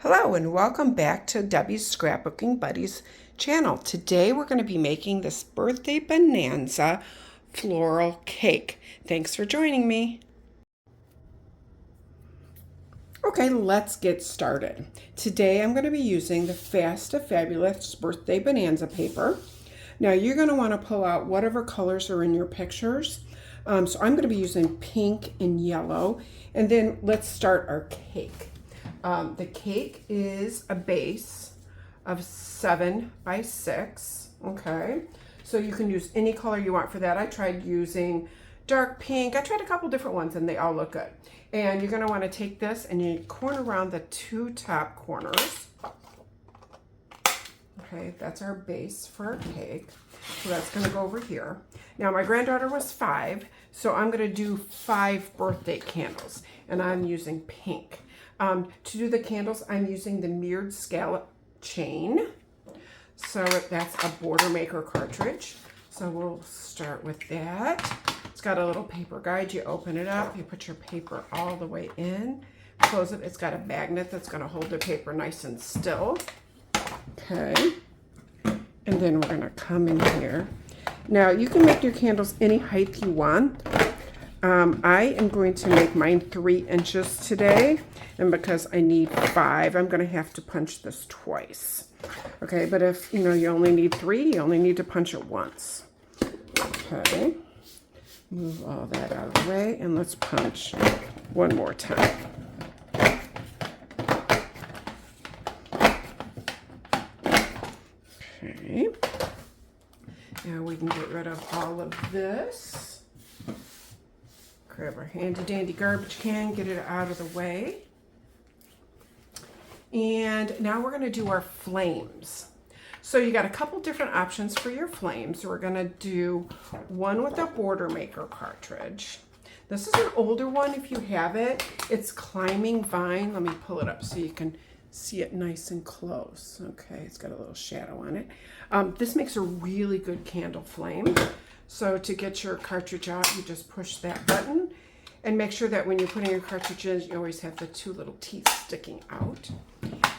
Hello and welcome back to Debbie's Scrapbooking Buddies channel. Today we're going to be making this birthday bonanza floral cake. Thanks for joining me. Okay, let's get started. Today I'm going to be using the Fast to Fabulous birthday bonanza paper. Now you're going to want to pull out whatever colors are in your pictures. So I'm going to be using pink and yellow. And then let's start our cake. The cake is a base of 7 by 6, okay? So you can use any color you want for that. I tried using dark pink. I tried a couple different ones and they all look good. And you're gonna wanna take this and you corner around the 2 top corners. Okay, that's our base for our cake. So that's gonna go over here. Now my granddaughter was 5, so I'm gonna do 5 birthday candles and I'm using pink. To do the candles, I'm using the mirrored scallop chain. So that's a border maker cartridge. So we'll start with that. It's got a little paper guide. You open it up, you put your paper all the way in, close it. It's got a magnet that's going to hold the paper nice and still. Okay. And then we're going to come in here. Now you can make your candles any height you want. I am going to make mine 3 inches today, and because I need 5, I'm going to have to punch this twice. Okay, but if you only need 3, you only need to punch it once. Okay, move all that out of the way, and let's punch one more time. Okay, now we can get rid of all of this. Grab our handy dandy garbage can, get it out of the way. And now we're gonna do our flames. So you got a couple different options for your flames. We're gonna do one with a border maker cartridge. This is an older one if you have it. It's Climbing Vine. Let me pull it up so you can see it nice and close. Okay, it's got a little shadow on it. This makes a really good candle flame. So to get your cartridge out, you just push that button and make sure that when you're putting your cartridge in, you always have the 2 little teeth sticking out.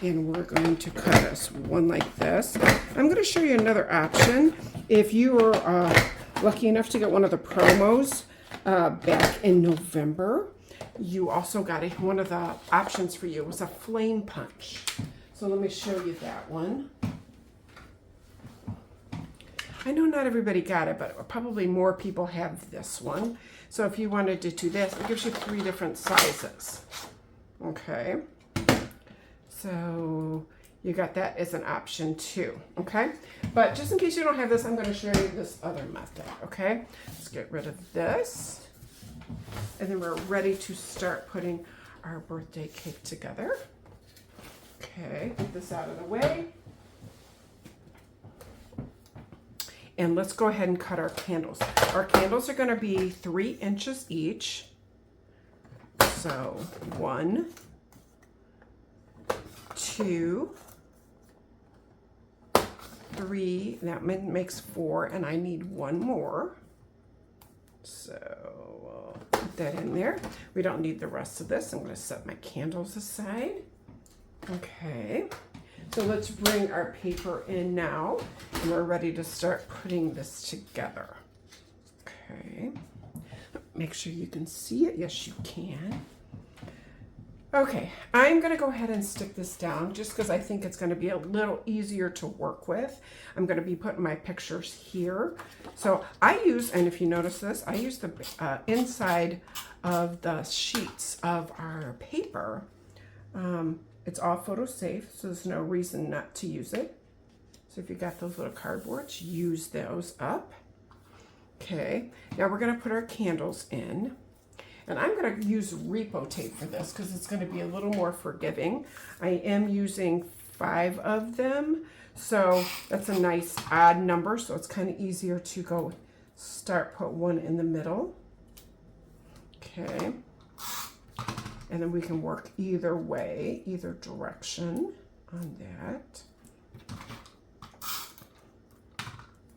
And we're going to cut us one like this. I'm going to show you another option. If you were lucky enough to get one of the promos back in November, you also got one of the options for you was a flame punch. So let me show you that one. I know not everybody got it, but probably more people have this one. So if you wanted to do this, it gives you 3 different sizes. Okay. So you got that as an option too. Okay. But just in case you don't have this, I'm going to show you this other method. Okay. Let's get rid of this. And then we're ready to start putting our birthday cake together. Okay. Get this out of the way. And let's go ahead and cut our candles. Our candles are going to be 3 inches each. So 1, 2, 3. That makes 4, and I need 1 more. So we'll put that in there. We don't need the rest of this. I'm going to set my candles aside. Okay. So let's bring our paper in now, and we're ready to start putting this together. Okay, make sure you can see it. Yes, you can. Okay, I'm gonna go ahead and stick this down just because I think it's gonna be a little easier to work with. I'm gonna be putting my pictures here. So I use, and if you notice this, I use the inside of the sheets of our paper. It's all photo safe, so there's no reason not to use it. So if you got those little cardboards, use those up. Okay, now we're gonna put our candles in. And I'm gonna use repo tape for this because it's gonna be a little more forgiving. I am using 5 of them, so that's a nice odd number, so it's kind of easier to go put one in the middle. Okay. And then we can work either way, either direction on that.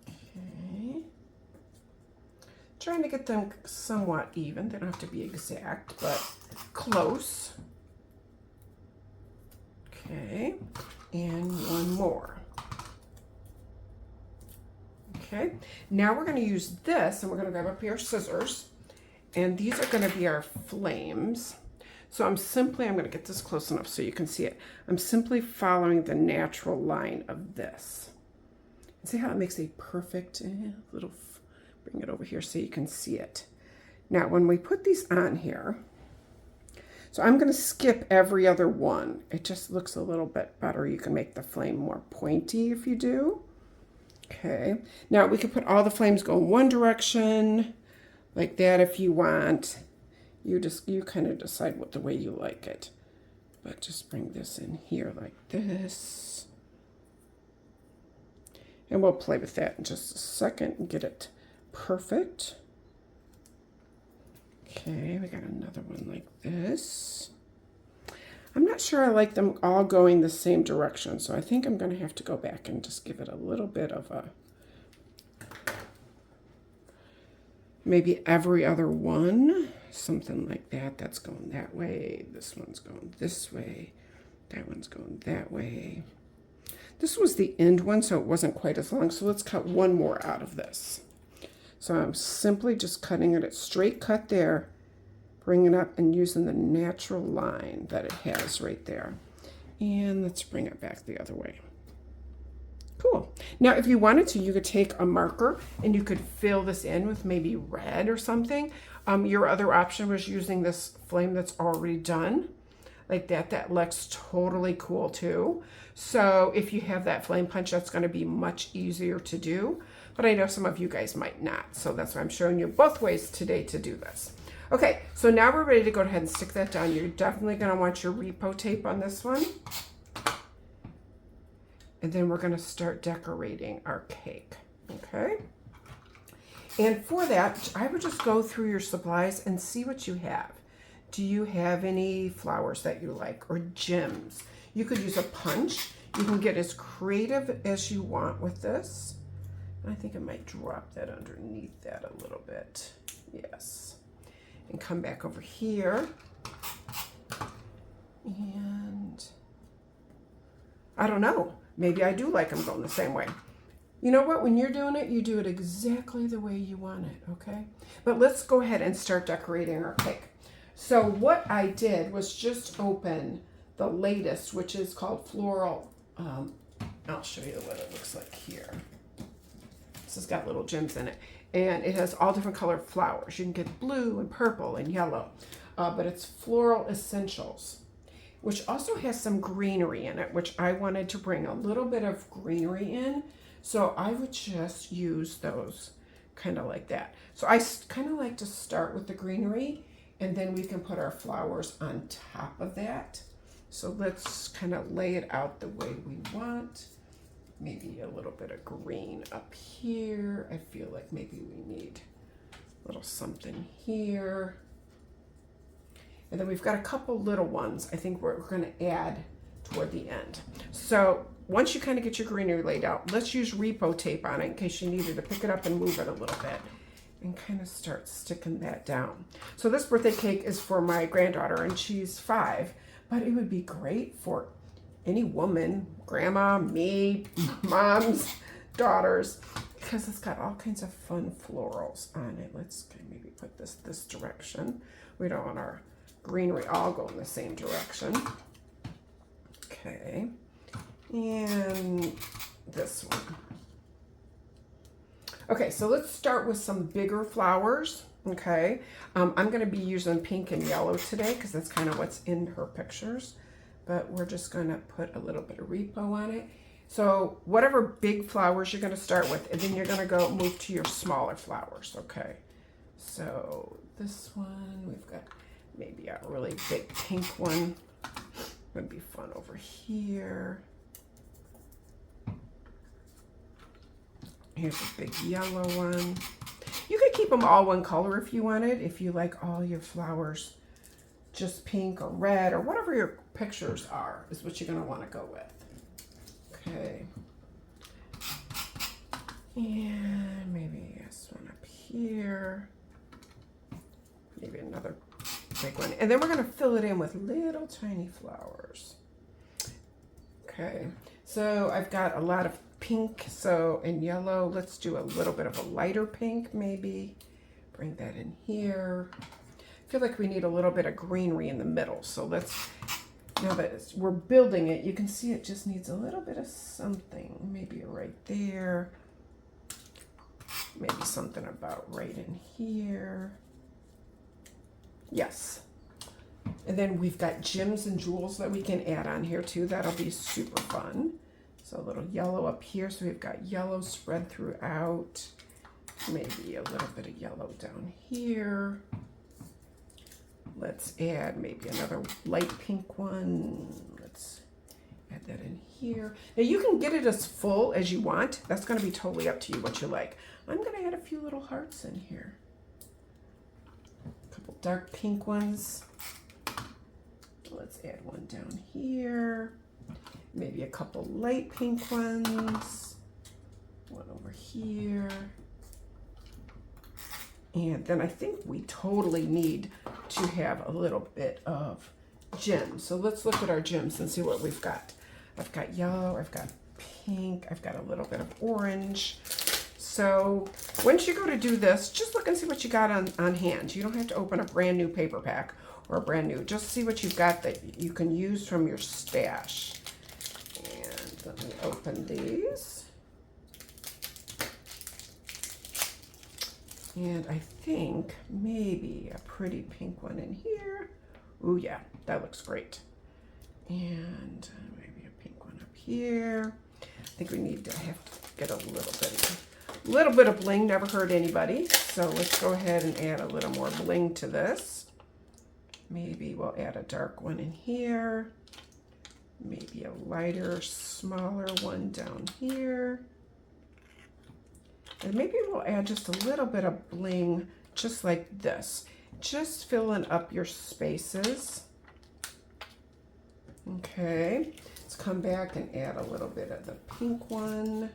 Okay. Trying to get them somewhat even. They don't have to be exact, but close. Okay, and one more. Okay, now we're going to use this, and we're going to grab up your scissors, and these are going to be our flames. So I'm going to get this close enough so you can see it. I'm simply following the natural line of this. See how it makes a perfect little, bring it over here so you can see it. Now, when we put these on here, so I'm going to skip every other one. It just looks a little bit better. You can make the flame more pointy if you do. Okay, now we can put all the flames go in one direction, like that if you want. You kind of decide the way you like it. But just bring this in here like this. And we'll play with that in just a second and get it perfect. Okay, we got another one like this. I'm not sure I like them all going the same direction, so I think I'm going to have to go back and just give it a little bit of a, maybe every other one, something like that. That's going that way. This one's going this way. That one's going that way. This was the end one, so it wasn't quite as long. So let's cut one more out of this. So I'm simply just cutting it at straight cut there, bringing it up and using the natural line that it has right there. And let's bring it back the other way. Cool. Now, if you wanted to, you could take a marker and you could fill this in with maybe red or something. Your other option was using this flame that's already done. Like that. That looks totally cool too. So if you have that flame punch, that's going to be much easier to do. But I know some of you guys might not. So that's why I'm showing you both ways today to do this. Okay, so now we're ready to go ahead and stick that down. You're definitely going to want your repo tape on this one. And then we're going to start decorating our cake. Okay. And for that, I would just go through your supplies and see what you have. Do you have any flowers that you like or gems? You could use a punch. You can get as creative as you want with this. I think I might drop that underneath that a little bit. Yes. And come back over here. And I don't know. Maybe I do like them going the same way. You know what? When you're doing it, you do it exactly the way you want it, okay? But let's go ahead and start decorating our cake. So what I did was just open the latest, which is called Floral. I'll show you what it looks like here. This has got little gems in it. And it has all different colored flowers. You can get blue and purple and yellow. But it's Floral Essentials, which also has some greenery in it, which I wanted to bring a little bit of greenery in. So I would just use those kind of like that. So I kind of like to start with the greenery, and then we can put our flowers on top of that. So let's kind of lay it out the way we want. Maybe a little bit of green up here. I feel like maybe we need a little something here. And then we've got a couple little ones I think we're going to add toward the end. So once you kind of get your greenery laid out, let's use repo tape on it in case you needed to pick it up and move it a little bit and kind of start sticking that down. So this birthday cake is for my granddaughter and she's 5, but it would be great for any woman, grandma, me, moms, daughters, because it's got all kinds of fun florals on it. Let's maybe put this direction. We don't want our greenery all go in the same direction. Okay, and this one. Okay, so let's start with some bigger flowers. Okay, I'm going to be using pink and yellow today because that's kind of what's in her pictures. But we're just going to put a little bit of repo on it. So whatever big flowers you're going to start with, and then you're going to go move to your smaller flowers. Okay, so this one, we've got maybe a really big pink one. Would be fun over here. Here's a big yellow one. You could keep them all one color if you wanted, if you like all your flowers just pink or red or whatever your pictures are is what you're going to want to go with. Okay. And maybe this one up here. Maybe another big one. And then we're going to fill it in with little tiny flowers. Okay, so I've got a lot of pink, and yellow. Let's do a little bit of a lighter pink, maybe. Bring that in here. I feel like we need a little bit of greenery in the middle. So now that we're building it, you can see it just needs a little bit of something. Maybe right there. Maybe something about right in here. Yes. And then we've got gems and jewels that we can add on here too. That'll be super fun. So a little yellow up here. So we've got yellow spread throughout. Maybe a little bit of yellow down here. Let's add maybe another light pink one. Let's add that in here. Now you can get it as full as you want. That's going to be totally up to you what you like. I'm going to add a few little hearts in here. A couple dark pink ones. Let's add one down here. Maybe a couple light pink ones. One over here. And then I think we totally need to have a little bit of gems. So let's look at our gems and see what we've got. I've got yellow, I've got pink, I've got a little bit of orange. So once you go to do this, just look and see what you got on hand. You don't have to open a brand new paper pack or a brand new, just see what you've got that you can use from your stash. And let me open these. And I think maybe a pretty pink one in here. Ooh, yeah, that looks great. And maybe a pink one up here. I think we need to have to get a little bit of bling. Never hurt anybody. So let's go ahead and add a little more bling to this. Maybe we'll add a dark one in here. Maybe a lighter, smaller one down here. And maybe we'll add just a little bit of bling, just like this. Just filling up your spaces. Okay, let's come back and add a little bit of the pink one.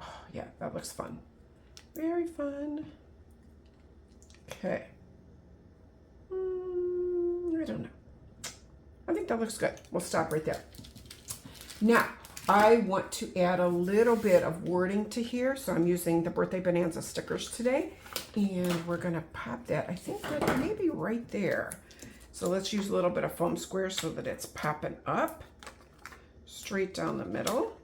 Oh, yeah, that looks fun. Very fun. Okay. I don't know. I think that looks good. We'll stop right there. Now, I want to add a little bit of wording to here. So I'm using the Birthday Bonanza stickers today. And we're going to pop that, I think that maybe right there. So let's use a little bit of foam square so that it's popping up straight down the middle.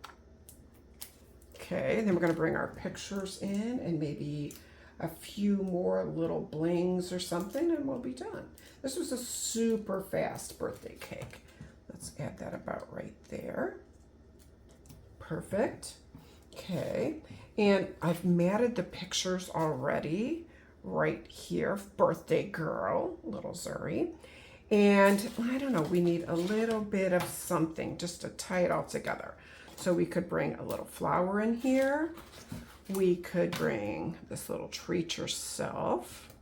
Okay, then we're going to bring our pictures in and maybe a few more little blings or something and we'll be done. This was a super fast birthday cake. Let's add that about right there. Perfect. Okay, and I've matted the pictures already right here. Birthday girl, little Zuri. And I don't know, we need a little bit of something just to tie it all together. So we could bring a little flower in here. We could bring this little treat yourself.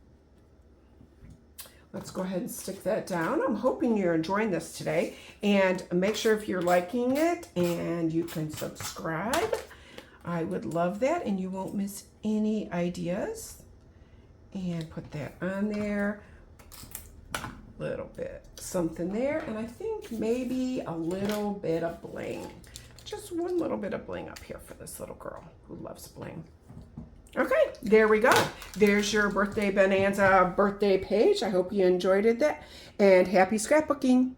Let's go ahead and stick that down. I'm hoping you're enjoying this today. And make sure if you're liking it and you can subscribe. I would love that and you won't miss any ideas. And put that on there. Little bit something there. And I think maybe a little bit of bling. Just one little bit of bling up here for this little girl who loves bling. Okay, there we go. There's your Birthday Bonanza birthday page. I hope you enjoyed it. And happy scrapbooking.